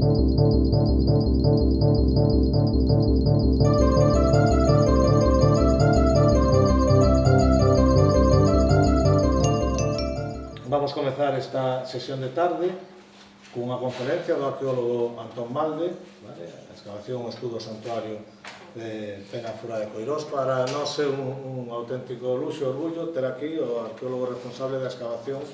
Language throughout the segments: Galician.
Vamos comezar esta sesión de tarde cunha conferencia do arqueólogo Antón Balde, a excavación, estudo santuario de Penafura de Coirós. Para nós é un auténtico luxo e orgullo ter aquí o arqueólogo responsable da excavación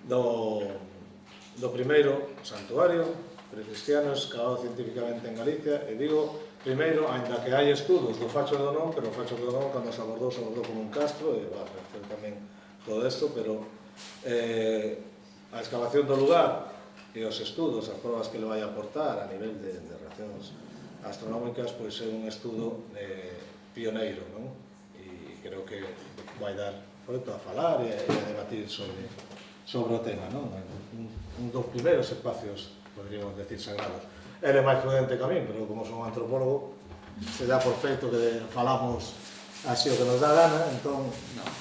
do primeiro santuario precristiano excavado científicamente en Galicia. E digo primeiro, ainda que hai estudos do Facho do Non, pero o Facho do Non, cando se abordou como un castro, e va a aparecer tamén todo isto, pero a excavación do lugar e os estudos, as probas que le vai aportar a nivel de reaccións astronómicas, pois é un estudo pioneiro, non? E creo que vai dar froito a falar e a debatir sobre o tema, non? Un dos primeiros espacios, podríamos decir, sagrados. Ele é máis prudente que a mí, pero como son antropólogo, se dá por feito que falamos así o que nos dá gana, entón,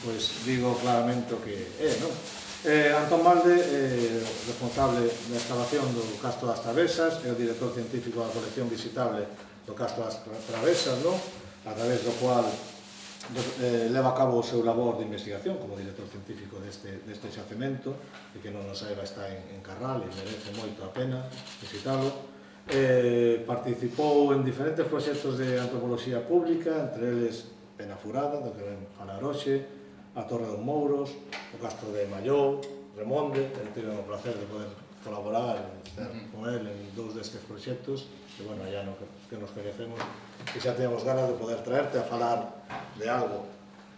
pois digo claramente o que é, non? Antón Balde, responsable da excavación do Castro das Travesas, é o director científico da colección visitable do Castro das Travesas, non? A través do cual leva a cabo o seu labor de investigación como director científico deste xacemento, e que non nos saiba está en Carral e merece moito a pena visitalo. Participou en diferentes proxectos de antropoloxía pública, entre eles Penafurada, do que ven falar hoxe, a Torre dos Mouros, o Castro de Mallou, Remonde. Tive o placer de poder colaborar con él en dous destes proxectos, que, bueno, ya no que nos coñecemos, e xa teníamos ganas de poder traerte a falar de algo,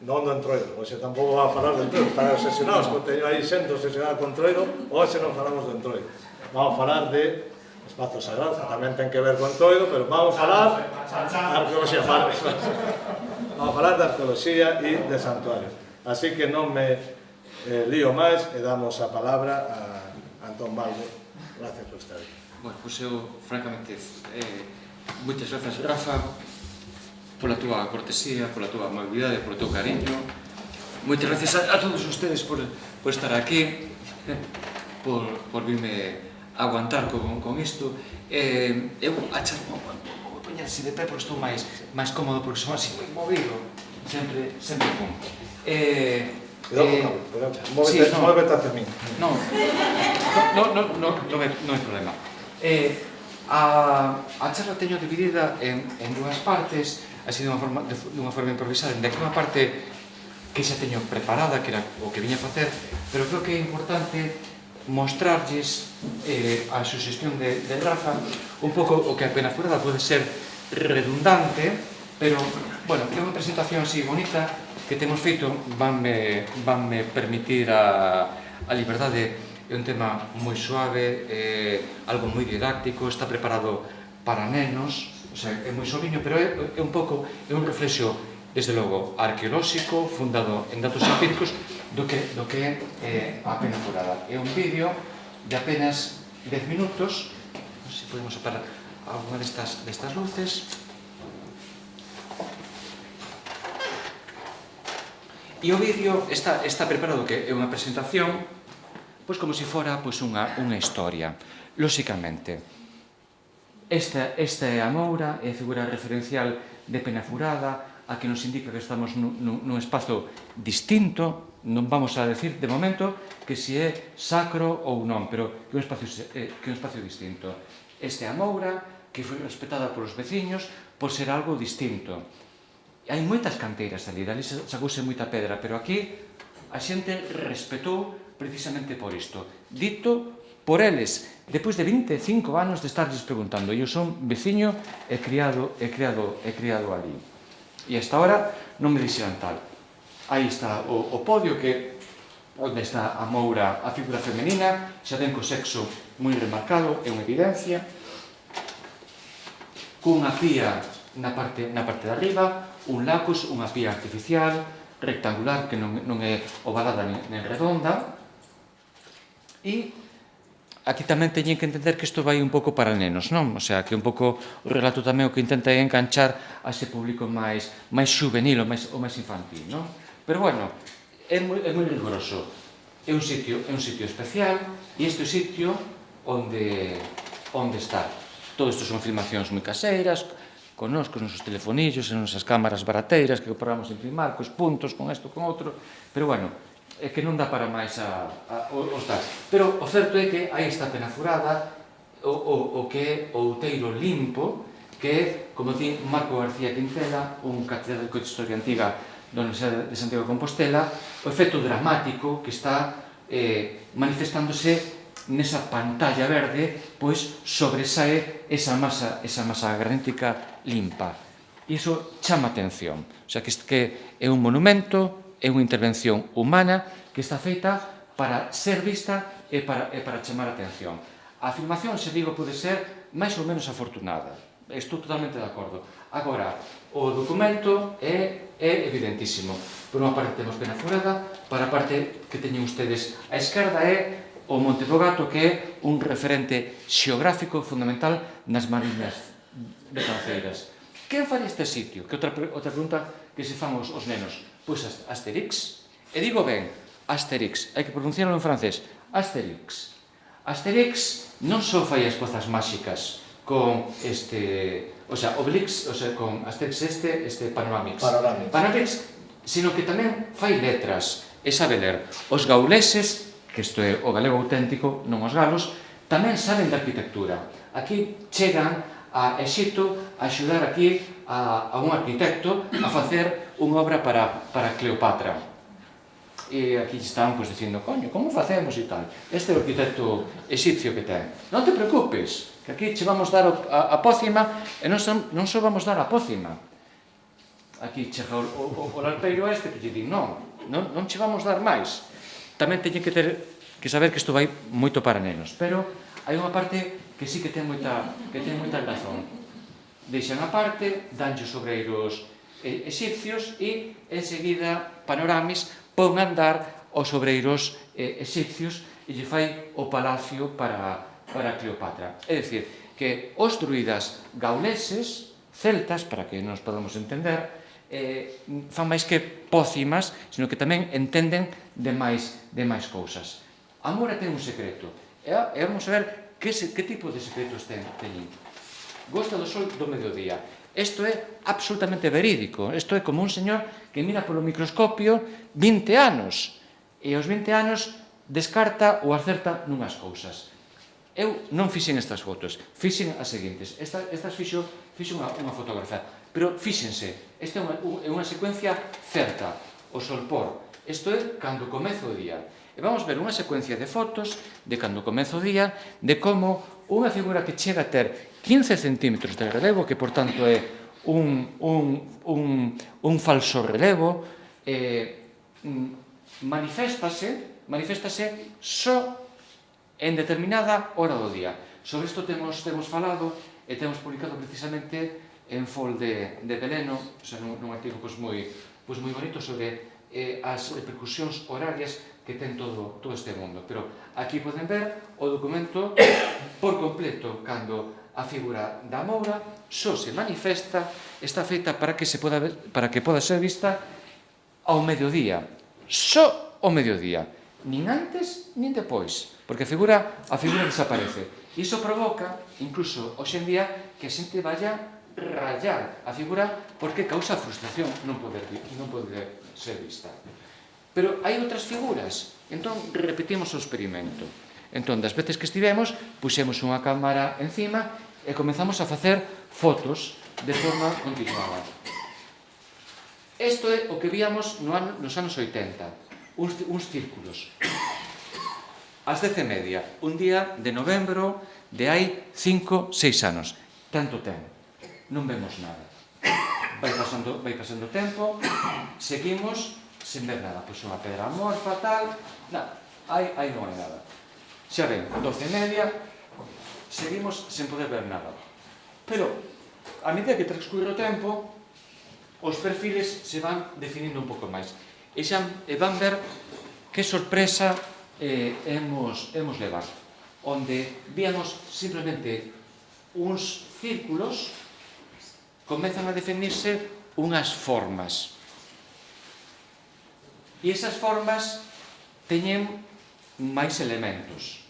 non do Entroido. Hoxe tampouco va a falar do Entroido, están obsesionados, teño aí xente obsesionada con Entroido, hoxe non falamos do Entroido. Vamos a falar de espazos sagrados, que tamén ten que ver con Entroido, pero vamos a falar de arqueoloxía, vamos a falar de arqueoloxía e de santuarios. Así que non me lío máis e damos a palabra a Antón Balde. Gracias por estar aquí. Bueno, pois eu, francamente, moitas grazas, Rafa, pola túa cortesía, pola túa amabilidade, polo teu cariño. Moitas gracias a todos ustedes por estar aquí, por virme aguantar con isto. Eu, vou poñerse de pé porque estou máis cómodo, porque son así moi movido, sempre fun. Móvete hacia mí. Non hai problema. A charla teño dividida en dúas partes, así dunha forma improvisada. En unha parte que xa teño preparada, que era o que viña a facer, pero creo que é importante mostrarlles a suxestión de Rafa un pouco o que a Penafurada pode ser redundante, pero, bueno, é unha presentación así bonita que temos feito, vanme permitir a liberdade. É un tema moi suave, algo moi didáctico, está preparado para nenos, o sea, é moi sobriño, pero é un pouco, é un reflexo, desde logo, arqueolóxico, fundado en datos empíricos, do que é a Penafurada. É un vídeo de apenas 10 minutos, non sei se podemos apagar alguna destas luces. E o vídeo está preparado, que é unha presentación, pois como se fora unha historia. Lóxicamente, esta é a Moura, é a figura referencial de Penafurada, a que nos indica que estamos nun espazo distinto. Non vamos a decir, de momento, que se é sacro ou non, pero que é un espacio distinto. Esta é a Moura, que foi respetada polos veciños por ser algo distinto. Hai moitas canteiras ali, dali sacouse moita pedra, pero aquí a xente respetou precisamente por isto. Dito por eles, depois de 25 anos de estarles preguntando. Eu son veciño e criado ali. E hasta ahora non me dixeran tal. Aí está o podio, que onde está a Moura, a figura femenina, xa ten co sexo moi remarcado, é unha evidencia, cunha pía na parte de arriba, un lacus, unha pía artificial, rectangular, que non é ovalada nen redonda. E aquí tamén teñen que entender que isto vai un pouco para nenos, non? O sea, que un pouco o relato tamén o que intenta é enganchar a ese público máis juvenil ou máis infantil, non? Pero, bueno, é moi riguroso. É un sitio especial, e este é o sitio onde onde está. Todo isto son filmacións moi caseiras, con nos nosos telefonillos, en nosas cámaras barateiras que probamos a imprimar, cos puntos, con isto, con outro, pero bueno, é que non dá para máis os tal. Pero o certo é que aí está penafurada o que é o outeiro limpo, que é, como di Marco García Quincela, un catedrático de Historia Antiga da Universidade de Santiago de Compostela, o efecto dramático que está manifestándose nesa pantalla verde, pois sobresae esa masa granítica limpa. E iso chama atención. O sea, que é un monumento, é unha intervención humana que está feita para ser vista e para chamar a atención. A afirmación, se digo, pode ser máis ou menos afortunada. Estou totalmente de acordo. Agora, o documento é evidentísimo. Por unha parte temos Penafurada, para a parte que teñen ustedes a esquerda é o Monte do Gato, que é un referente xeográfico fundamental nas mariñas de Canceiras. Quen fai este sitio? Que outra pregunta que se fan os nenos. Pois Asterix. E digo ben, Asterix. Hai que pronunciarlo en francés. Asterix. Asterix non só fai as pozas máxicas con Obelix, con Asterix Panoramix, sino que tamén fai letras, e sabe ler. Os gauleses, que isto é o galego auténtico, non os galos, tamén saben de arquitectura. Aquí chegan a Exipto a axudar aquí a un arquitecto a facer unha obra para Cleopatra. E aquí están dicindo, coño, como facemos e tal? Este é o arquitecto exipcio que ten. Non te preocupes, que aquí che vamos dar a pócima, e non só vamos dar a pócima. Aquí chega o lalpeiro este que lle di, non che vamos dar máis. Tamén teñen que saber que isto vai moito para nenos, pero hai unha parte que sí que ten moita razón. Deixan a parte, danlle os obreiros exipcios e, enseguida, Panoramis pon a andar os obreiros exipcios e lle fai o palacio para Cleopatra. É dicir, que os druidas gauleses, celtas, para que nos podamos entender, fan máis que pócimas, sino que tamén entenden de máis cousas. A Mora ten un secreto, e vamos a ver que tipo de secretos teñen. Gosta do sol do mediodía. Isto é absolutamente verídico. Isto é como un señor que mira polo microscopio 20 anos, e aos 20 anos descarta ou acerta nunhas cousas. Eu non fixen estas fotos, fixen as seguintes. Estas fixo unha fotografía. Pero fíxense, esta é unha secuencia certa, o solpor. Isto é cando comezo o día. E vamos ver unha secuencia de fotos de cando comezo o día, de como unha figura que chega a ter 15 centímetros de relevo, que por tanto é un falso relevo, maniféstase só en determinada hora do día. Sobre isto temos falado e temos publicado precisamente en Fol de Veleno, nun artigo moi bonito sobre as repercusións horarias que ten todo este mundo. Pero aquí poden ver o documento por completo, cando a figura da Moura só se manifesta, está feita para que poda ser vista ao mediodía. Só ao mediodía. Nin antes, nin depois. Porque a figura desaparece. Iso provoca, incluso hoxe en día, que a xente vaya rayar a figura porque causa frustración non poder ser vista. Pero hai outras figuras. Entón, repetimos o experimento. Entón, das veces que estivemos, puxemos unha cámara encima e comezamos a facer fotos de forma continuada. Isto é o que víamos nos anos 80, uns círculos. Ás 10:30, un día de novembro de hai 5, 6 anos. Tanto ten. Non vemos nada. Vai pasando o tempo, seguimos sen ver nada. Pois unha pedra amorfa, tal, nada. Aí non hai nada. Xa ven, 12:30, seguimos sen poder ver nada. Pero, a medida que transcurre o tempo, os perfiles se van definindo un pouco máis. E van ver que sorpresa hemos levado. Onde víamos simplemente uns círculos, comezan a definirse unhas formas. E esas formas teñen máis elementos.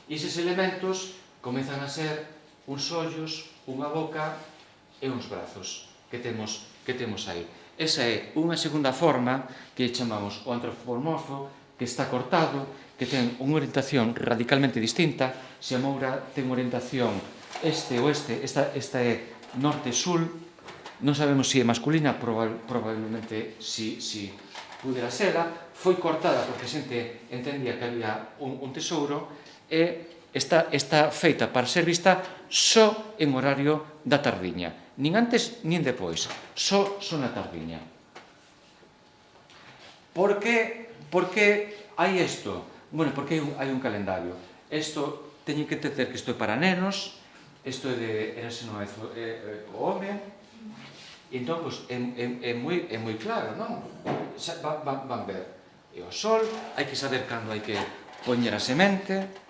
E eses elementos comezan a ser uns ollos, unha boca e uns brazos que temos aí. Esa é unha segunda forma que chamamos o antropomorfo, que está cortado, que ten unha orientación radicalmente distinta. Se a moura ten unha orientación este-oeste, esta é norte-sul, non sabemos se é masculina, probablemente si pudera sela, foi cortada porque a xente entendía que había un tesouro e está feita para ser vista só en horario da tardiña, nin antes nin depois, só na tardiña. Por que hai isto? Bueno, porque hai un calendario. Isto, teñen que entender que isto é para nenos, isto é de Érase unha vez o home, e entón, é moi claro, non? Van ver. E o sol, hai que saber cando hai que poñer a semente,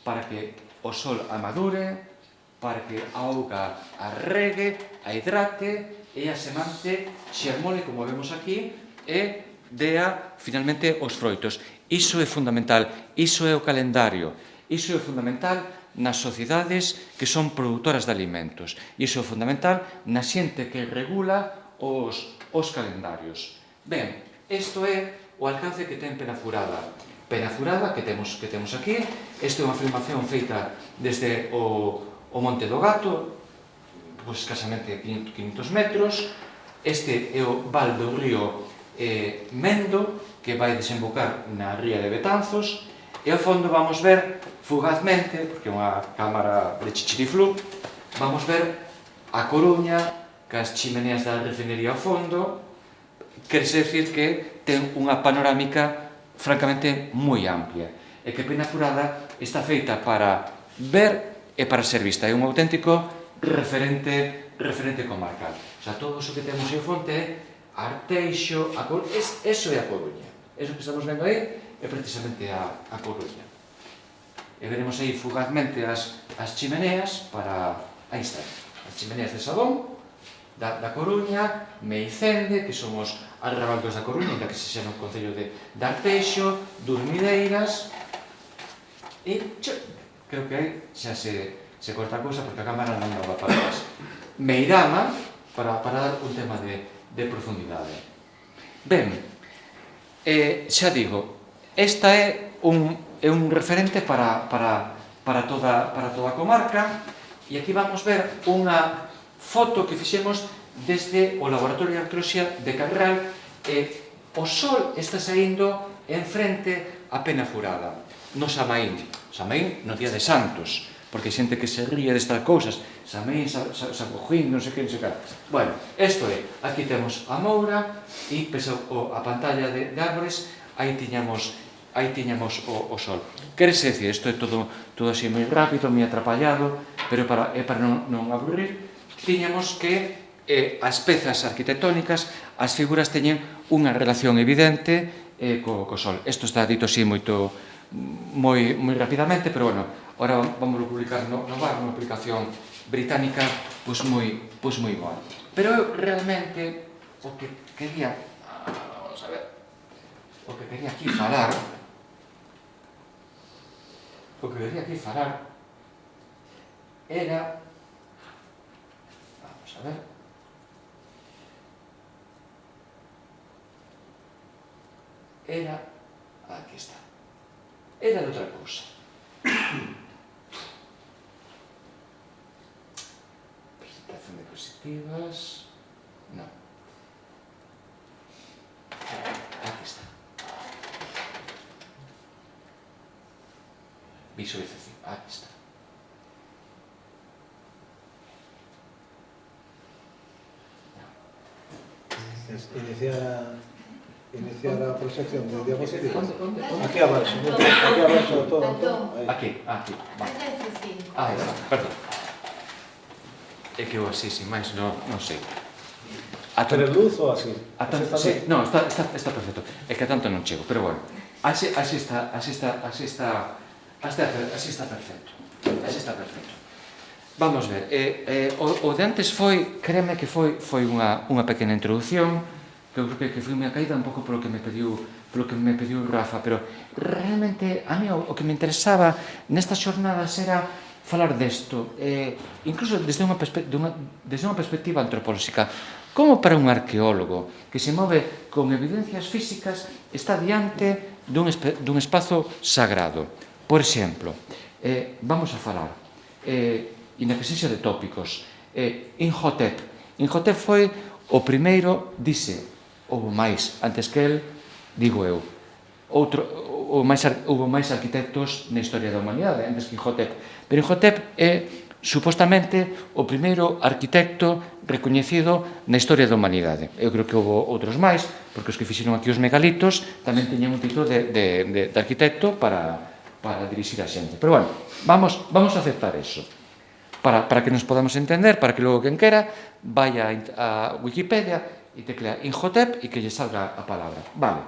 para que o sol amadure, para que a auga a regue, a hidrate, e a semante xermole, como vemos aquí, e dea finalmente os froitos. Iso é fundamental, iso é o calendario, iso é fundamental nas sociedades que son produtoras de alimentos. Iso é fundamental na xente que regula os calendarios. Ben, isto é o alcance que ten Penafurada. Penafurada, que temos aquí. Esta é unha filmación feita desde o Monte do Gato, pois escasamente 500 metros. Este é o val do río Mendo, que vai desembocar na ría de Betanzos, e ao fondo vamos ver fugazmente, porque é unha cámara de Chichiriflú, vamos ver a Coruña, cas chimeneas da refinería ao fondo. Querese decir que ten unha panorámica francamente moi amplia, e que Penafurada está feita para ver e para ser vista. É un auténtico referente comarcal. O sea, todo o que temos en fonte é Arteixo, eso é a Coruña. Eso que estamos vendo aí é precisamente a Coruña. E veremos aí fugazmente as chimeneas aí están, as chimeneas de Sabón, da Coruña, Meicende, que son os arrabaldos da Coruña, que se xa no concello de Arteixo, Durmideiras, e creo que aí xa se corta a cousa porque a cámara non va para atrás. Meirama, para dar un tema de profundidade. Ben, xa digo, esta é un referente para toda a comarca, e aquí vamos ver unha foto que fixemos desde o Laboratorio de Arqueoloxía de Carral. O sol está saindo en frente a Penafurada, no Samaín no día de Santos, porque hai xente que se ríe destas cousas, Samaín, Sacojín, non sei que, non sei que. Bueno, isto é, aquí temos a Moura, e pesa a pantalla de árbores, aí tiñamos o sol. Querese decir, isto é todo así moi rápido, moi atrapallado, pero para non aburrir, tiñamos que as pezas arquitectónicas, as figuras teñen unha relación evidente co sol. Isto está dito así moi rapidamente, pero bueno, ahora vamos a publicar no bar unha aplicación británica pois moi boa. Pero eu realmente o que quería aquí falar era, vamos a ver, aquí está, era de outra cousa. Presentación de diapositivas, non. Aquí está. Visualización, aquí está. Iniciar a proxección de diapositivas. ¿Dónde? Aquí abaixo, todo. Aquí, vale. Perdón. É que eu así, sin máis, non sei. Pero luz ou así? Sí, non, está perfecto. É que a tanto non chego, pero bueno. Así está perfecto. Vamos ver, o de antes créeme que foi unha pequena introducción, que eu creo que foi unha caída un pouco polo que me pediu Rafa, pero realmente a mí o que me interesaba nestas xornadas era falar desto, incluso desde unha perspectiva antropolóxica. Como para un arqueólogo que se move con evidencias físicas está diante dun espazo sagrado? Por exemplo, vamos a falar, e na que sexa de tópicos, Imhotep foi o primeiro, dice, houve máis antes que el, digo eu, houve máis arquitectos na historia da humanidade antes que Imhotep, pero Imhotep é supostamente o primeiro arquitecto recoñecido na historia da humanidade. Eu creo que houve outros máis, porque os que fixeron aquí os megalitos tamén teñen un título de arquitecto para dirixir a xente. Pero bueno, vamos a aceptar eso. Para que nos podamos entender, para que logo quen quera vaya a Wikipedia e teclea Imhotep e que lle salga a palabra. Vale.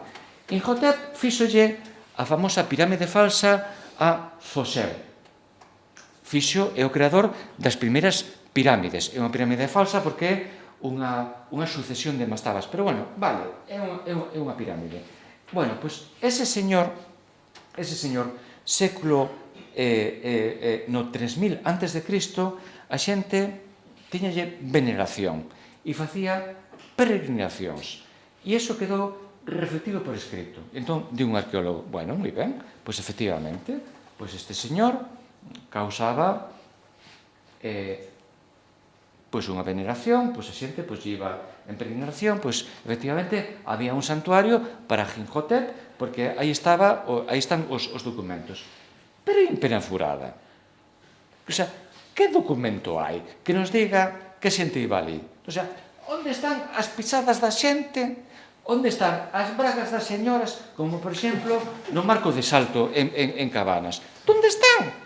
Imhotep fíxolle a famosa pirámide falsa a Zoser. Fixo é o creador das primeiras pirámides. É unha pirámide falsa porque é unha sucesión de mastabas. Pero bueno, vale, é unha pirámide. Bueno, pois ese señor, século no 3000 antes de Cristo, a xente tiñalle veneración e facía peregrinacións. E iso quedou reflectido por escrito. Entón, di un arqueólogo, bueno, moi ben, pois efectivamente, pois este señor causaba pois unha veneración, pois a xente pois iba en peregrinación, pois efectivamente había un santuario para Imhotep, porque aí están os documentos. Pero en Penafurada, o sea, que documento hai que nos diga que xente iba ali? O sea, onde están as pisadas da xente? Onde están as bragas das señoras, como, por exemplo, no Marco de Salto en Cabanas? Onde están?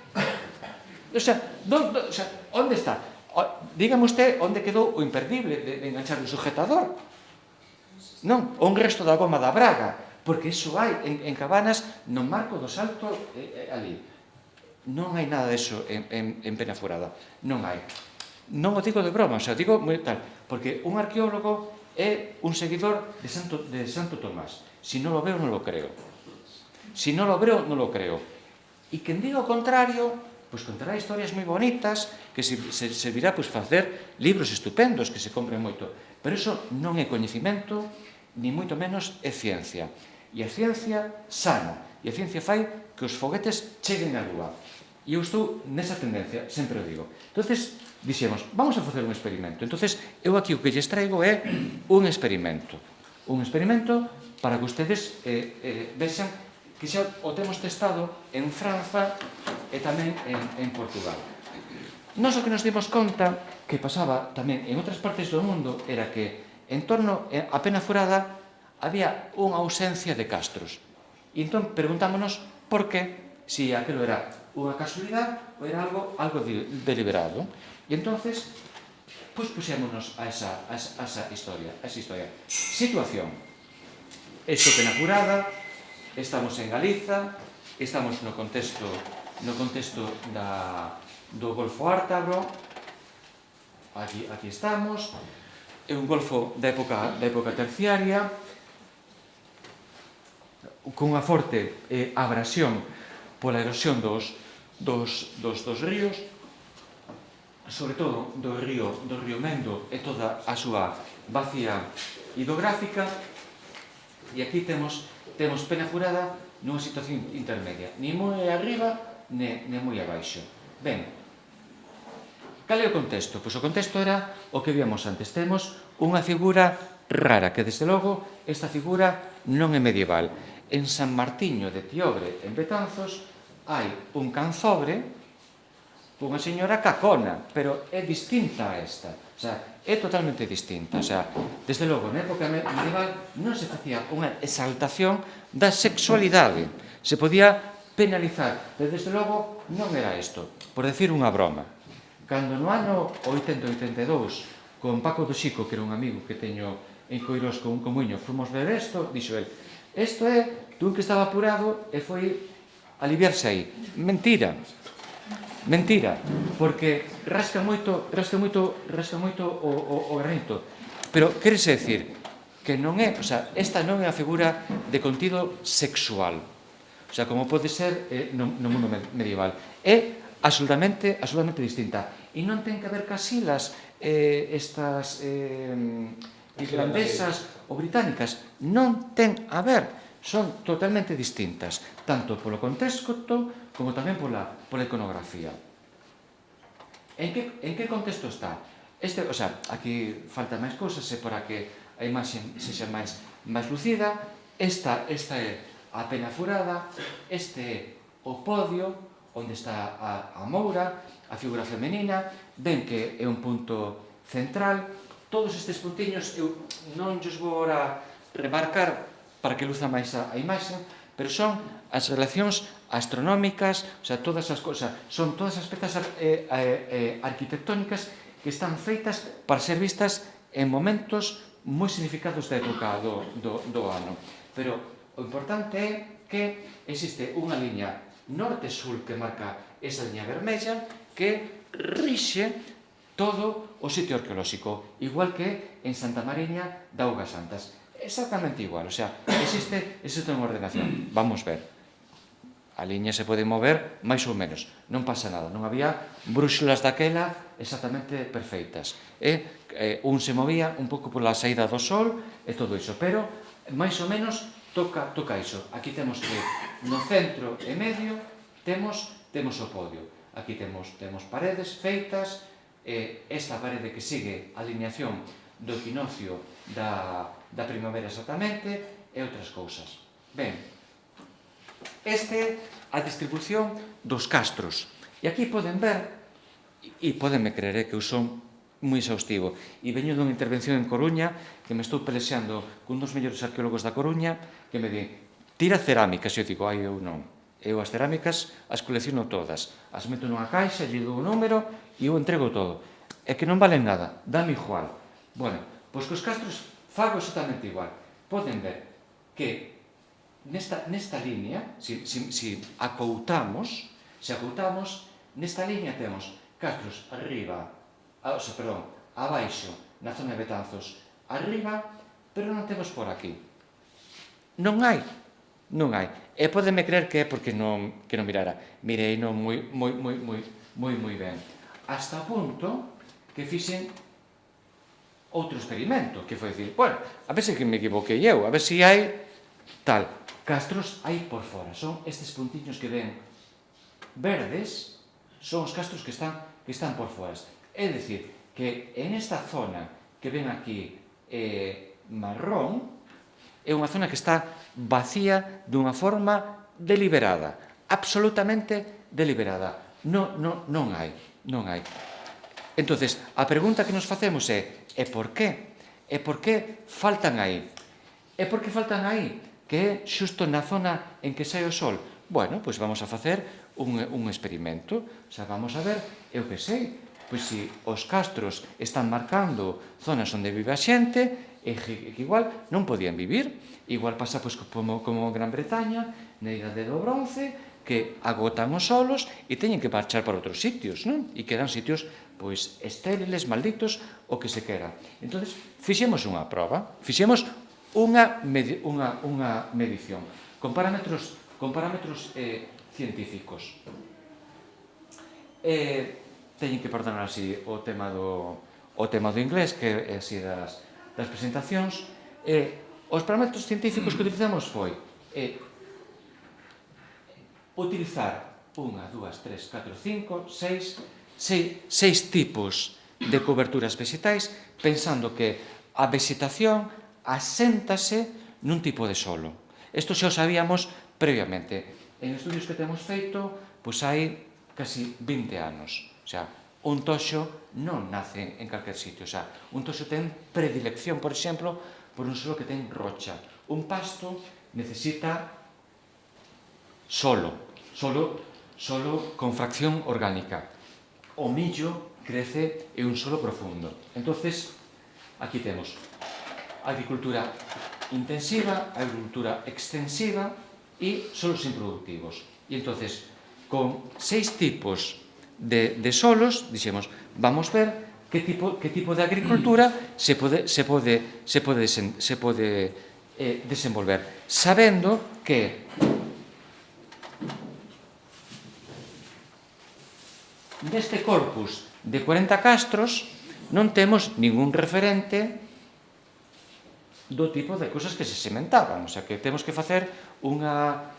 O sea, onde está? Dígame usted onde quedou o imperdible de enganchar o sujetador. Non, un resto da goma da braga, porque iso hai en Cabanas, no Marco do Salto, ali. Non hai nada deso en Penafurada. Non hai. Non o digo de broma, o sea, digo moi tal, porque un arqueólogo é un seguidor de Santo Tomás. Si non lo veo, non lo creo. Si non lo veo, non lo creo. E quen diga o contrario, pois contará historias moi bonitas, que servirá pois facer libros estupendos que se compren moito. Pero iso non é coñecimento, ni moito menos é ciencia. E a ciencia sana. E a ciencia fai que os foguetes cheguen á lúa. E eu estou nesa tendencia, sempre o digo. Entonces, dixemos, vamos a facer un experimento. Entonces, eu aquí o que lles traigo é un experimento. Un experimento para que ustedes vexan que xa o temos testado en Franza e tamén en Portugal. Nós o que nos dimos conta que pasaba tamén en outras partes do mundo era que en torno a Penafurada había unha ausencia de castros. E entón preguntámonos por que, se aquilo era unha casualidade ou era algo deliberado. E entonces, pois puxémonos a esa historia. Situación. Esto Penafurada, estamos en Galiza, estamos no contexto do Golfo Ártabro, aquí estamos, é un golfo da época terciaria, con unha forte abrasión pola erosión dos ríos, sobre todo do río Mendo e toda a súa vacía hidrográfica, e aquí temos Penafurada nunha situación intermedia, ni moi arriba, ni moi abaixo. Ben, cal é o contexto? Pois o contexto era o que víamos antes. Temos unha figura rara, que desde logo esta figura non é medieval. En San Martiño de Tiobre, en Betanzos, hai un canzobre unha señora cacona, pero é distinta a esta. O sea, é totalmente distinta. O sea, desde logo, na época medieval non se facía unha exaltación da sexualidade. Se podía penalizar, pero desde logo non era isto. Por decir unha broma, cando no ano 80-82, con Paco do Xico, que era un amigo que teño en Coirós con un comuño, fomos ver isto, dixo el, isto é dun que estaba apurado e foi aliviarse aí. Mentira, porque rasca moito o granito. Pero quérese decir que non é, o sea, esta non é a figura de contido sexual, o sea, como pode ser no mundo medieval. É absolutamente distinta. E non ten que ver casilas estas irlandesas ou británicas. Non ten a ver, son totalmente distintas, tanto polo contexto como tamén pola iconografía. En que contexto está? O sea, aquí falta máis cousas para que a imaxe sexa máis lucida. Esta é a pena furada, este é o podio onde está a moura, a figura femenina, ven que é un punto central. Todos estes puntiños eu non os vou agora remarcar para que luza máis a imaxe, pero son as relacións astronómicas, o sea, todas as cousas, son todas as pezas arquitectónicas que están feitas para ser vistas en momentos moi significados da época do ano. Pero o importante é que existe unha liña norte-sur que marca esa liña vermella que rixe todo o sitio arqueolóxico, igual que en Santa Mariña de Augas Santas. Exactamente igual, o sea, existe unha ordenación. Vamos ver. A liña se pode mover máis ou menos, non pasa nada, non había brúxulas daquela exactamente perfeitas. Un se movía un pouco pola saída do sol e todo iso, pero máis ou menos toca iso. Aquí temos que no centro e medio temos o podio. Aquí temos paredes feitas, esta parede que sigue a alineación do equinoccio da primavera exactamente e outras cousas. Ben, este é a distribución dos castros. E aquí poden ver, e podenme creer que eu son moi exhaustivo, e veño dunha intervención en Coruña que me estou pelexando cun dos mellores arqueólogos da Coruña que me di, tira cerámicas, e eu digo, eu non, eu as cerámicas as colecciono todas, as meto nunha caixa, lle dou un número e eu entrego todo, é que non valen nada, dame igual. Bueno, pois cos castros fago exactamente igual. Poden ver que nesta línea, se acoutamos, nesta línea temos castros arriba, abaixo, na zona de Betanzos, arriba, pero non temos por aquí. Non hai. E podeme creer que é porque non mirara. Mirei non moi ben. Hasta o punto que fixen outro experimento, que foi dicir, bueno, a ver se que me equivoquei eu, a ver se hai tal. Castros hai por fora, son estes puntiños que ven verdes, son os castros que están por fora. É dicir, que en esta zona que ven aquí marrón, é unha zona que está vacía dunha forma deliberada, absolutamente deliberada. Non hai. Entonces, a pregunta que nos facemos é por qué? E por que faltan aí? Que é xusto na zona en que sai o sol. Bueno, pois vamos a facer un experimento. O sea, vamos a ver, eu que sei, pois se os castros están marcando zonas onde vive a xente, e que igual non podían vivir. Igual pasa pois como Gran Bretaña, na Idade do Bronce, que agotan os solos e teñen que marchar para outros sitios, non? E quedan sitios pois estériles, malditos, o que se quera. Entón, fixemos unha proba, fixemos unha medición con parámetros científicos. Teñen que perdonar así o tema do inglés, que é así das presentacións. Os parámetros científicos que utilizamos foi utilizar 1, 2, 3, 4, 5, 6 tipos de coberturas vegetais, pensando que a vegetación aséntase nun tipo de solo. Isto xa o sabíamos previamente. En estudios que temos feito, pois hai casi 20 anos. O sea, un toxo non nace en calquer sitio. O sea, un toxo ten predilección, por exemplo, por un solo que ten rocha. Un pasto necesita solo con fracción orgánica. O millo crece en un solo profundo. Entonces, aquí temos agricultura intensiva, agricultura extensiva e solos improductivos. E entonces, con 6 tipos de solos, dixemos, vamos ver que tipo de agricultura se pode desenvolver, sabendo que neste corpus de 40 castros non temos ningún referente do tipo de cousas que se sementaban, o sea, que temos que facer unha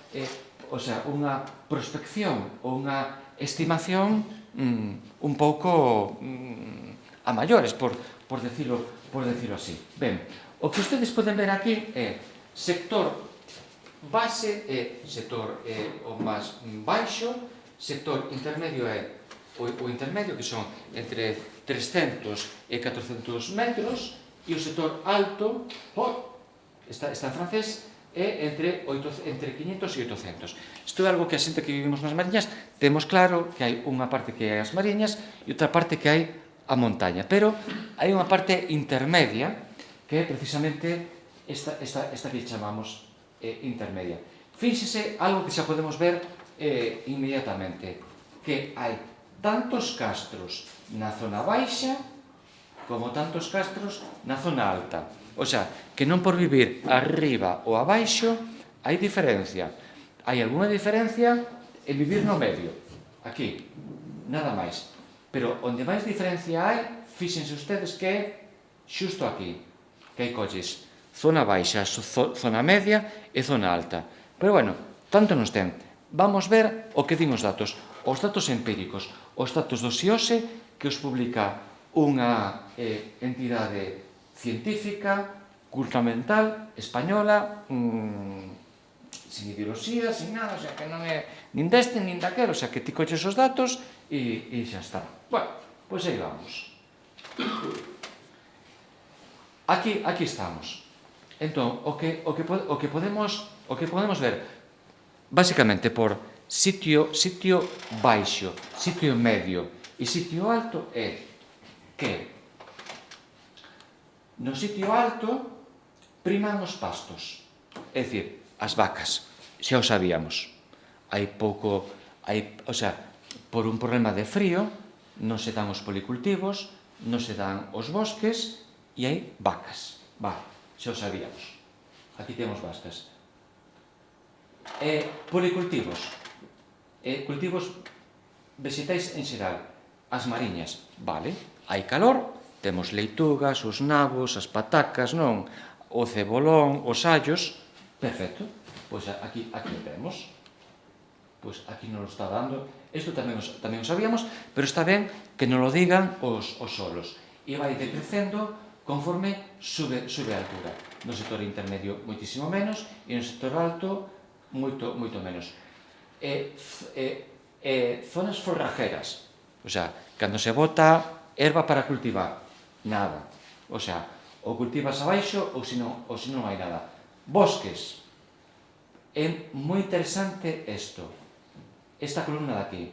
prospección ou unha estimación un pouco a maiores, por decirlo así. Ben, o que ustedes poden ver aquí é sector base e sector o máis baixo, sector intermedio é o intermedio, que son entre 300 e 400 metros, e o sector alto, está en francés, é entre 500 e 800. Isto é algo que a xente que vivimos nas mariñas temos claro que hai unha parte que é as mariñas e outra parte que hai a montaña, pero hai unha parte intermedia que é precisamente esta que chamamos intermedia. Fíxese algo que xa podemos ver inmediatamente, que hai tantos castros na zona baixa como tantos castros na zona alta. O sea, que non por vivir arriba ou abaixo hai diferencia. Hai algunha diferencia en vivir no medio. Aquí, nada máis. Pero onde máis diferencia hai, fíxense ustedes que é xusto aquí. Que hai colles zona baixa, zona media e zona alta. Pero bueno, tanto nos ten. Vamos ver o que din os datos empíricos, os datos do SIOSE, que os publica unha entidade científica, gubernamental, española, sin ideoloxía, sin nada, o sea, que non é nin deste, nin daquero, o sea, que ti coches os datos e xa está. Bueno, pois aí vamos. Aquí estamos. Entón, o que podemos ver, basicamente, por sitio baixo, sitio medio e sitio alto, é que no sitio alto priman os pastos, é dicir, as vacas, xa o sabíamos. O sea, por un problema de frío, non se dan os policultivos, non se dan os bosques e hai vacas. Vale, xa o sabíamos. Aquí temos vacas. Policultivos, cultivos vegetais en xeral, as mariñas, vale, hai calor, temos leitugas, os nabos, as patacas, non? O cebolón, os allos, perfecto, pois aquí o temos. Pois aquí nos lo está dando. Isto tamén o sabíamos, pero está ben que nos lo digan os solos. E vai decrecendo conforme sube a altura. No sector intermedio moitísimo menos e no sector alto moito menos. Zonas forrajeras, o sea, cando se bota erva para cultivar, nada. O sea, ou cultivas abaixo ou se non hai nada. Bosques. É moi interesante esta columna de aquí.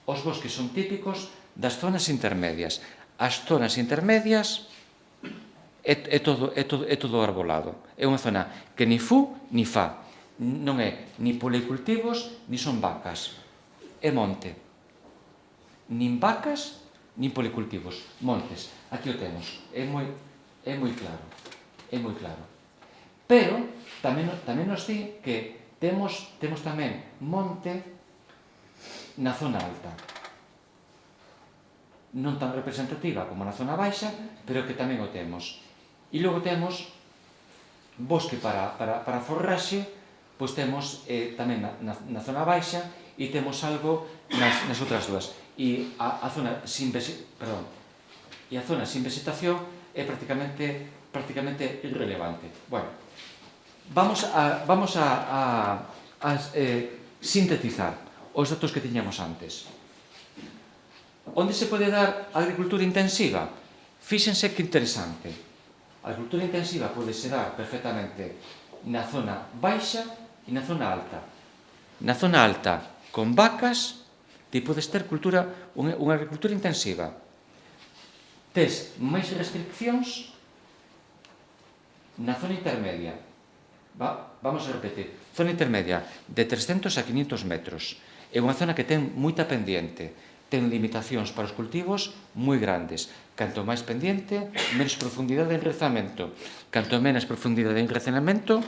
Os bosques son típicos das zonas intermedias. As zonas intermedias é todo arbolado. É unha zona que ni fu ni fa. Non é ni policultivos ni son vacas. É monte. Nin vacas nin policultivos. Montes. Aquí o temos. É moi claro. É moi claro. Pero tamén nos di que temos tamén monte na zona alta. Non tan representativa como na zona baixa, pero que tamén o temos. E logo temos bosque para forraxe, pois temos tamén na zona baixa e temos algo nas outras dúas. E a zona sin vegetación é prácticamente irrelevante. Bueno, vamos a sintetizar os datos que tiñamos antes. Onde se pode dar agricultura intensiva? Fíxense que interesante. A agricultura intensiva pode se dar perfectamente na zona baixa e na zona alta. Na zona alta, con vacas, ti podes ter unha agricultura intensiva. Tes máis restriccións na zona intermedia. Vamos a repetir. Zona intermedia de 300 a 500 metros. É unha zona que ten moita pendiente. ten limitacións para os cultivos moi grandes. Canto máis pendiente, menos profundidade de enraizamento. Canto menos profundidade de enraizamento,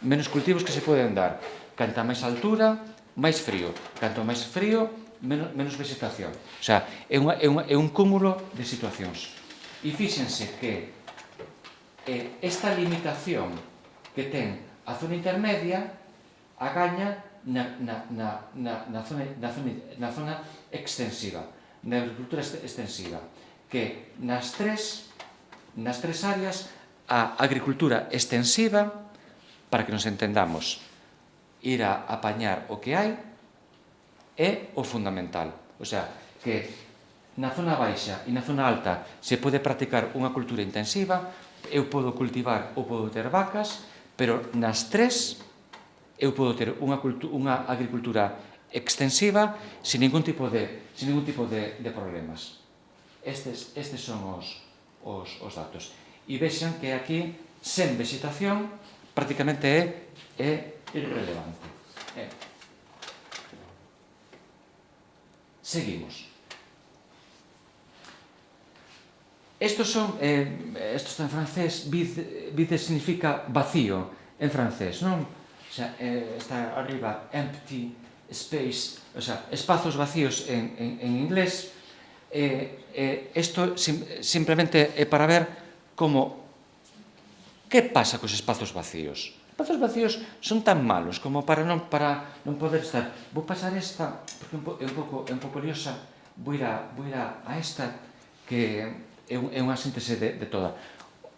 menos cultivos que se poden dar. Canta máis altura, máis frío. Canto máis frío, menos vegetación. O sea, é un cúmulo de situacións. E fíxense que esta limitación que ten a zona intermedia a gaña na zona extensiva, na agricultura extensiva, que nas tres áreas a agricultura extensiva, para que nos entendamos, ir a apañar o que hai, é o fundamental. O sea, que na zona baixa e na zona alta se pode practicar unha cultura intensiva, eu podo cultivar ou podo ter vacas, pero nas tres eu podo ter unha agricultura extensiva sin ningún tipo de problemas. Estes son os datos. E vexan que aquí, sen vegetación, prácticamente é irrelevante. Seguimos. Estos en francés, vide significa vacío en francés, non? O sea, está arriba empty space, o sea, espazos vacíos en inglés. Isto simplemente é para ver como que pasa cos espazos vacíos. Os espazos vacíos son tan malos como para non poder estar. Vou pasar esta, porque é un pouco liosa, vou ir a esta, que é unha síntese de toda.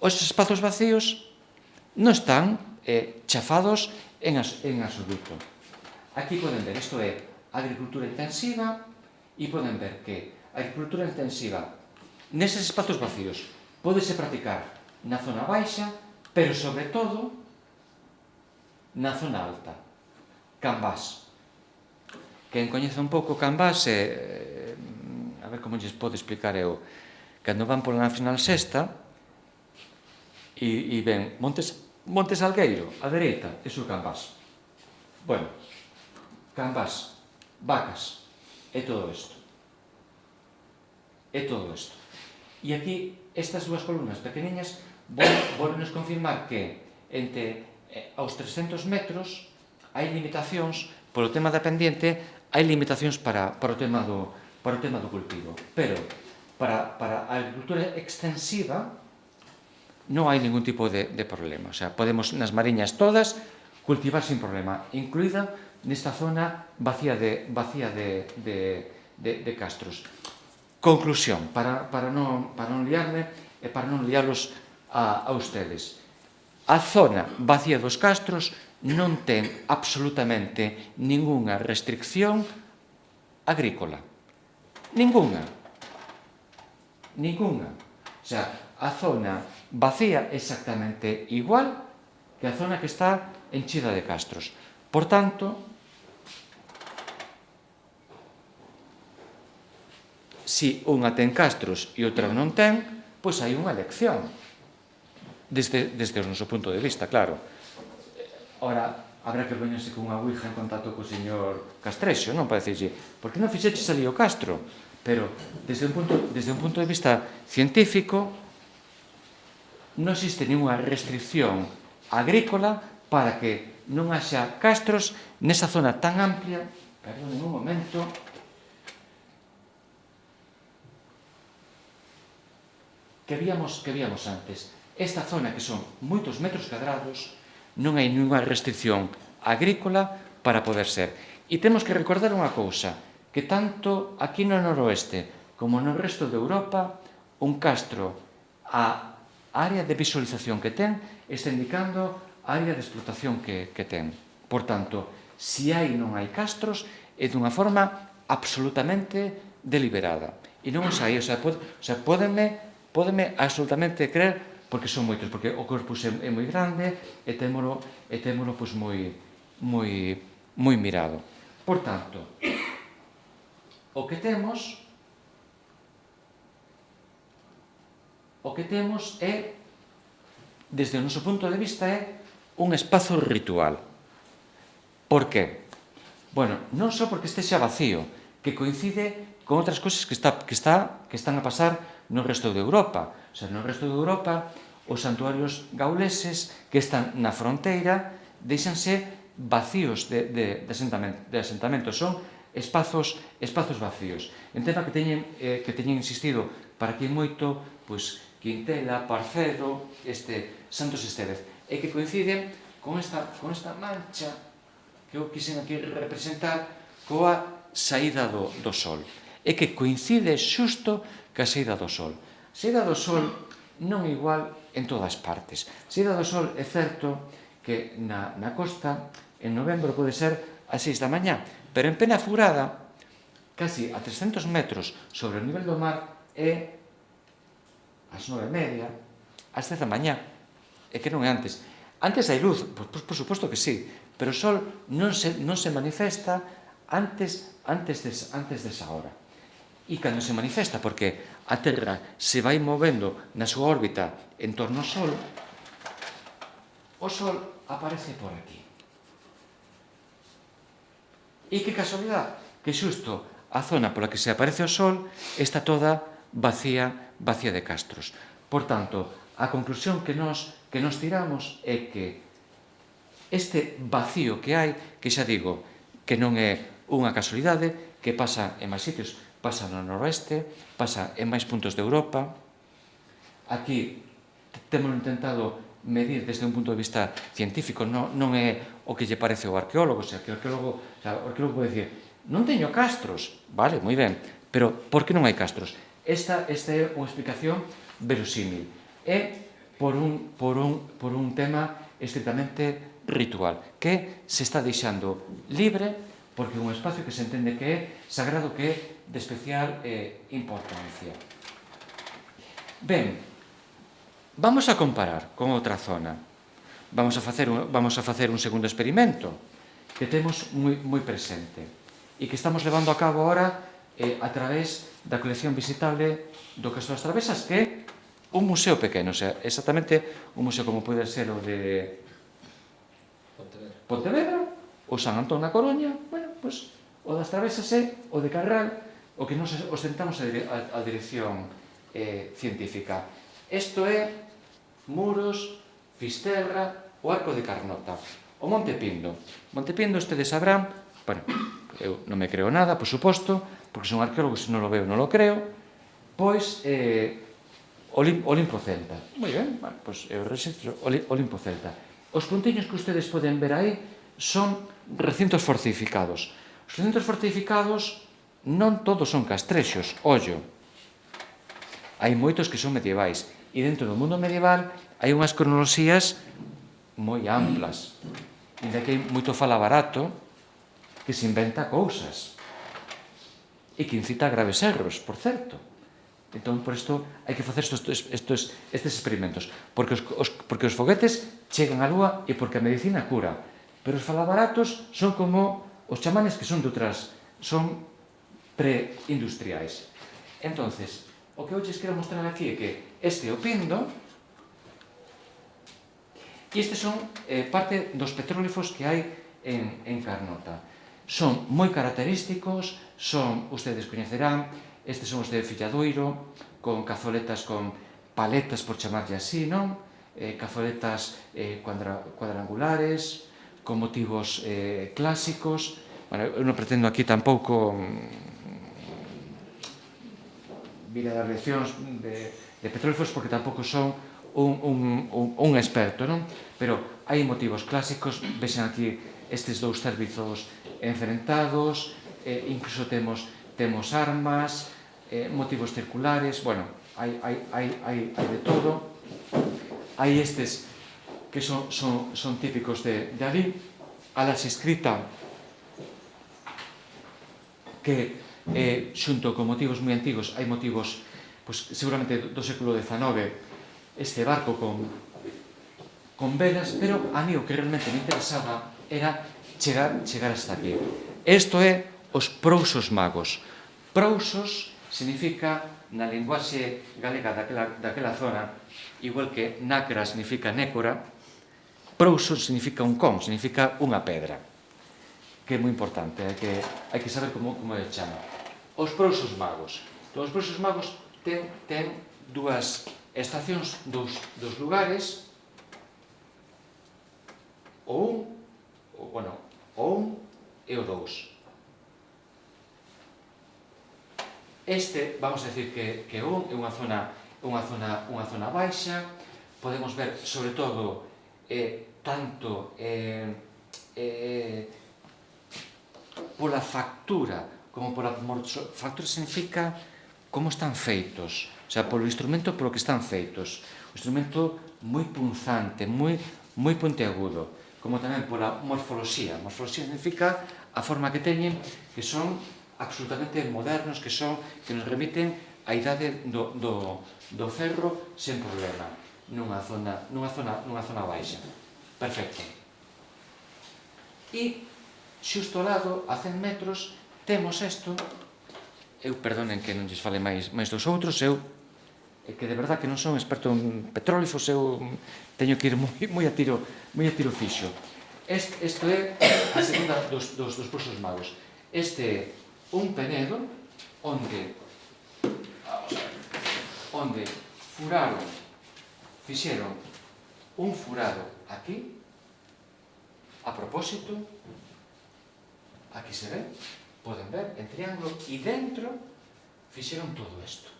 Os espazos vacíos non están chafados en absoluto. Aquí poden ver, isto é agricultura intensiva, e poden ver que a agricultura intensiva neses espazos vacíos pódese practicar na zona baixa, pero sobre todo na zona alta. Cambás. Quen coñece un pouco Cambás, a ver como lles podo explicar eu, cando van pola Nacional Sexta e ven Monte Salgueiro, a dereita, iso é Cambás. Bueno, Cambás, vacas, é todo isto. É todo isto. E aquí, estas dúas columnas pequeniñas volvenos confirmar que entre aos 300 metros hai limitacións, polo tema da pendiente, hai limitacións para o tema do cultivo. Pero, para a agricultura extensiva, non hai ningún tipo de problema. O sea, podemos nas mariñas todas cultivar sin problema, incluída nesta zona vacía de castros. Conclusión, para non liarme e para non liarlos a ustedes. A zona vacía dos castros non ten absolutamente ningunha restricción agrícola. Ningunha. O sea, a zona vacía exactamente igual que a zona que está enchida de castros. Por tanto, si unha ten castros e outra non ten, pois hai unha elección. Desde o noso punto de vista, claro. Ora, habrá que poñerse con unha ouija en contacto co señor Castrexo, non? Para dicirlle, por que non fixeches ali o castro? Pero, desde un punto de vista científico, non existe ninguna restricción agrícola para que non haxa castros nesa zona tan amplia. Perdón, un momento. Que víamos antes. Esta zona, que son moitos metros cadrados, non hai ninguna restricción agrícola para poder ser. E temos que recordar unha cousa, que tanto aquí no noroeste como no resto de Europa, un castro, a área de visualización que ten, está indicando a área de explotación que ten. Por tanto, se non hai castros, é dunha forma absolutamente deliberada. E non os hai, o sea, pódeme absolutamente creer, porque son moitos, porque o corpus é moi grande e témolo pois moi mirado. Por tanto, o que temos é, desde o noso punto de vista, é un espazo ritual. Por qué? Bueno, non só porque estexa vacío, que coincide con outras cousas que están a pasar no resto de Europa. O sea, no resto de Europa, os santuarios gauleses que están na fronteira deixanse vacíos de asentamentos. Son espazos vacíos. En tema que teñen insistido para aquí moito, pois, Quintela, Parcedo, Santos Estévez, e que coinciden con esta mancha que eu quixen aquí representar coa saída do sol. E que coincide xusto ca saída do sol. A saída do sol non é igual en todas partes. A saída do sol é certo que na costa, en novembro pode ser ás 6 da mañá, pero en Penafurada, casi a 300 metros sobre o nivel do mar, é ás 9:30, ás 10 da mañá. É que non é antes. Antes hai luz, pois por suposto que sí, pero o sol non se manifesta antes desa hora. E cando se manifesta, porque a Terra se vai movendo na súa órbita en torno ao Sol, o Sol aparece por aquí. E que casualidade, que xusto a zona pola que se aparece o Sol está toda vacía de castros. Por tanto, a conclusión que nos tiramos é que este vacío que hai, que xa digo, que non é unha casualidade, que pasa en máis sitios, pasa no noroeste, pasa en máis puntos de Europa. Aquí temos intentado medir desde un punto de vista científico, non é o que lle parece ao arqueólogo, o sea, que o arqueólogo pode dicir, non teño castros, vale, moi ben, pero por que non hai castros? Esta é unha explicación verosímil. É por un tema estritamente ritual, que se está deixando libre porque é un espacio que se entende que é sagrado, que é de especial importancia. Ben, vamos a comparar con outra zona. Vamos a facer un segundo experimento que temos moi presente e que estamos levando a cabo agora a través da colección visitable do Castro das Travesas, que é un museo pequeno, o sea, exactamente un museo como pode ser o de Pontevedra, o San Antón na Coruña, bueno, pois o das Travesas é o de Carral, o que nos ostentamos a dirección científica. Isto é Muros, Fisterra, o Arco de Carnota, o Monte Pindo. Monte Pindo, ustedes sabrán, bueno, eu non me creo nada, por suposto, porque son arqueólogo, se non lo veo, non lo creo, pois Olimpo Celta. Moi ben, pois eu rexistro Olimpo Celta. Os puntiños que ustedes poden ver aí son recintos fortificados. Os recintos fortificados non todos son castrexos, ollo. Hai moitos que son medievais, e dentro do mundo medieval hai unhas cronoloxías moi amplas, e de que hai moito fala barato que se inventa cousas e que incita a graves erros, por certo. Entón, por isto, hai que facer estes experimentos, porque os foguetes chegan á Lúa e porque a medicina cura, pero os falabaratos son como os chamanes que son preindustriais. Entonces, o que eu lles quero mostrar aquí é que este é o Pindo, e estes son parte dos petróglifos que hai en Carnota. Son moi característicos, ustedes coñecerán, estes son os de Filladoiro, con cazoletas con paletas, por chamarlle así, non? Cazoletas cuadrangulares, con motivos clásicos. Bueno, eu non pretendo aquí tampouco vir a dar leccións de petróglifos, porque tampouco son un experto, non? Pero hai motivos clásicos, vexen aquí estes dous cérbizos enfrentados, incluso temos armas, motivos circulares, bueno, hai de todo. Hai estes que son típicos de ali, a las escrita, que xunto con motivos moi antigos, hai motivos, pues, seguramente do século XIX, este barco con velas, pero a mí o que realmente me interesaba era chegar hasta aquí. Isto é os prousos magos. Prousos significa, na linguaxe galega daquela zona, igual que nácra significa nécora, prousos significa un con, significa unha pedra, que é moi importante, hai que saber como é chama. Os Prousos Magos. Os Prousos Magos ten dúas estacións, dos lugares, o 1 e o 2. Este, vamos a decir que o 1 é unha zona baixa. Podemos ver, sobre todo, tanto pola factura como pola factura significa como están feitos, o sea, polo instrumento polo que están feitos. O instrumento moi punzante, moi puntiagudo, como tamén pola morfoloxía. Morfoloxía significa a forma que teñen, que son absolutamente modernos, que nos remiten a idade do ferro sen problema, nunha zona baixa. Perfecto. E xusto ao lado, a 100 metros, temos isto. Eu, perdonen que non lles fale máis dos outros, eu que de verdad que non son experto en petróglifos, eu teño que ir moi a tiro fixo. Isto é a segunda dos Prousos Magos. Este é un penedo onde fixeron un furado aquí, a propósito, aquí se ve, poden ver, en triángulo, e dentro fixeron todo isto.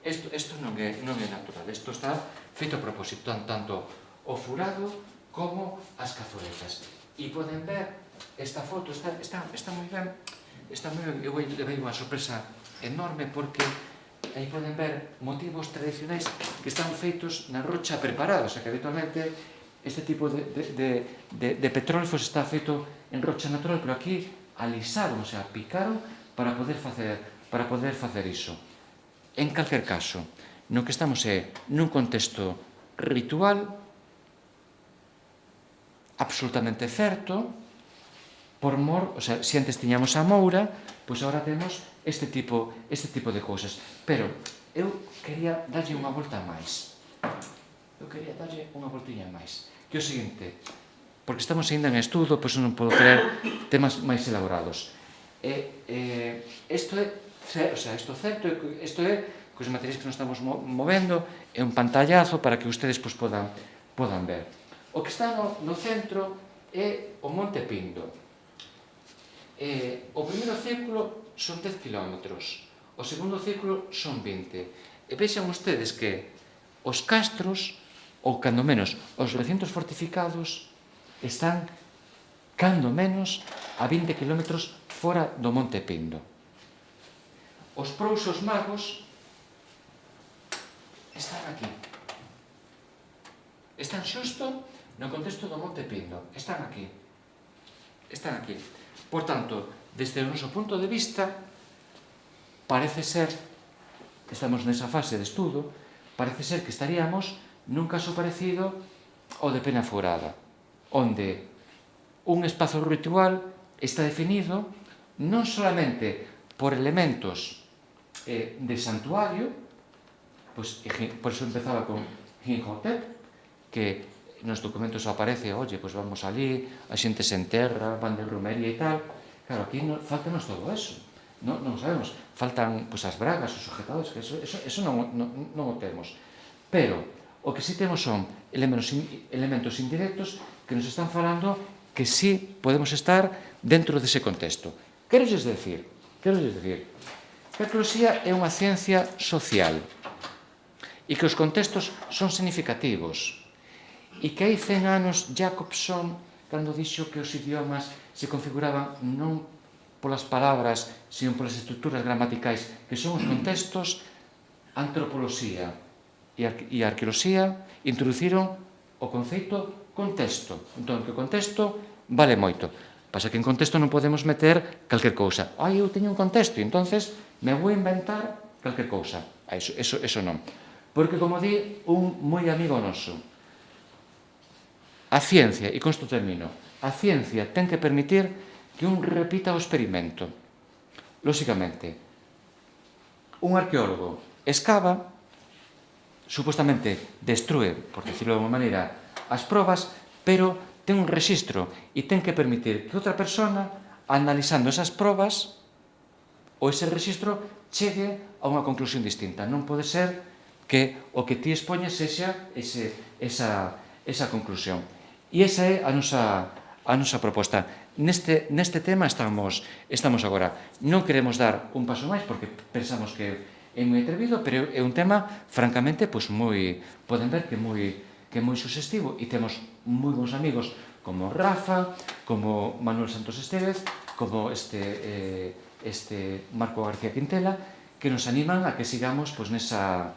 Isto non é natural, isto está feito a propósito, tanto o furado como as cazoletas. E poden ver, esta foto está moi ben, eu levei unha sorpresa enorme porque aí poden ver motivos tradicionais que están feitos na rocha preparada, o sea que habitualmente este tipo de petróglifos está feito en rocha natural, pero aquí alisaron, o sea, picaron para poder facer iso. En calquer caso, no que estamos é nun contexto ritual absolutamente certo, por mor, o sea, se antes tiñamos a moura, pois agora temos este tipo de cousas. Pero eu quería darlle unha volta máis. Que é o seguinte, porque estamos ainda en estudo, pois non podo creer temas máis elaborados. Isto é certo, isto é que os materiais que nos estamos movendo é un pantallazo para que ustedes podan ver. O que está no centro é o Monte Pindo. O primeiro círculo son 10 km, o segundo círculo son 20. E vexan ustedes que os castros, ou cando menos os recintos fortificados, están cando menos a 20 km fora do Monte Pindo. Os Prousos Magos están aquí. Están xusto no contexto do Monte Pindo. Están aquí. Por tanto, desde o noso punto de vista, parece ser, estamos nesa fase de estudo, parece ser que estaríamos nun caso parecido ao de Penaforada, onde un espazo ritual está definido non solamente por elementos de santuario, pois, por eso empezaba con Imhotep, que nos documentos aparece, oye, pois vamos ali, a xente se enterra, van de romería e tal. Claro, aquí faltanos todo eso. Non sabemos. Faltan as bragas, os sujetadores, que eso non o temos. Pero o que sí temos son elementos indirectos que nos están falando que sí podemos estar dentro dese contexto. Quero dicir que a arqueoloxía é unha ciencia social e que os contextos son significativos e que hai 100 anos Jacobson, cando dixo que os idiomas se configuraban non polas palabras, sino polas estruturas gramaticais, que son os contextos, a antropoloxía e a arqueoloxía introduciron o conceito contexto. Entón, que o contexto vale moito. Pasa que en contexto non podemos meter calquer cousa. Eu teño un contexto e entonces me vou inventar calquer cousa. Eso non. Porque, como di un moi amigo noso, a ciencia, e con isto termino, a ciencia ten que permitir que un repita o experimento. Lóxicamente, un arqueólogo escava, supostamente destrúe, por decirlo de alguma maneira, as probas, pero ten un rexistro e ten que permitir que outra persona, analizando esas probas, ou ese rexistro chegue a unha conclusión distinta. Non pode ser que o que ti expoñes sexa esa conclusión. E esa é a nosa proposta. Neste tema estamos agora. Non queremos dar un paso máis porque pensamos que é moi atrevido, pero é un tema francamente poden ver que é moi suxestivo, e temos moi bons amigos como Rafa, como Manuel Santos Estévez, como este Marco García Quintela, que nos animan a que sigamos nesa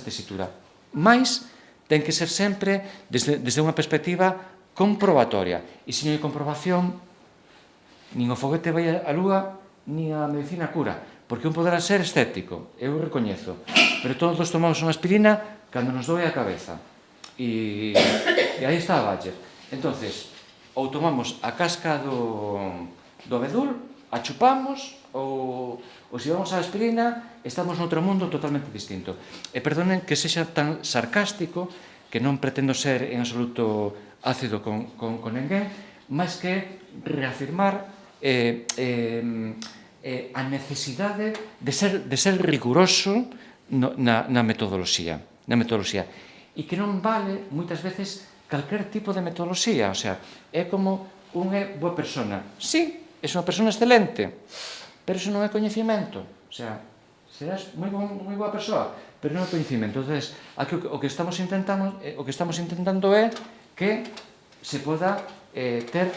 tesitura. Mais ten que ser sempre desde unha perspectiva comprobatoria, e se non hai comprobación, nin o foguete vai á lúa, nin a medicina cura, porque un poderá ser escéptico, eu recoñezo, pero todos tomamos unha aspirina cando nos doe a cabeza, e aí está a Bayer. Entonces, ou tomamos a casca do abedul, a chupamos, ou se vamos á aspirina, estamos noutro mundo totalmente distinto. E perdonen que sexa tan sarcástico, que non pretendo ser en absoluto ácido con ninguén, máis que reafirmar a necesidade de ser riguroso na metodoloxía. E que non vale, moitas veces, calquer tipo de metodoloxía. O sea, é como unha boa persona. Sí, é unha persona excelente, pero iso non é coñecimento. O sea, serás moi boa persoa, pero non é coñecimento. Entón, o que estamos intentando é que se poda ter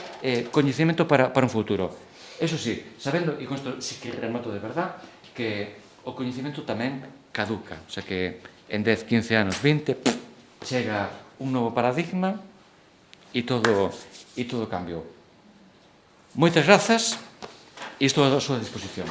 coñecimento para un futuro. Eso sí, sabendo, e con isto sí que remato de verdad, que o coñecimento tamén caduca. O sea, que en 10, 15 anos, 20, chega un novo paradigma e todo cambiou. Moitas grazas e estou a súa disposición.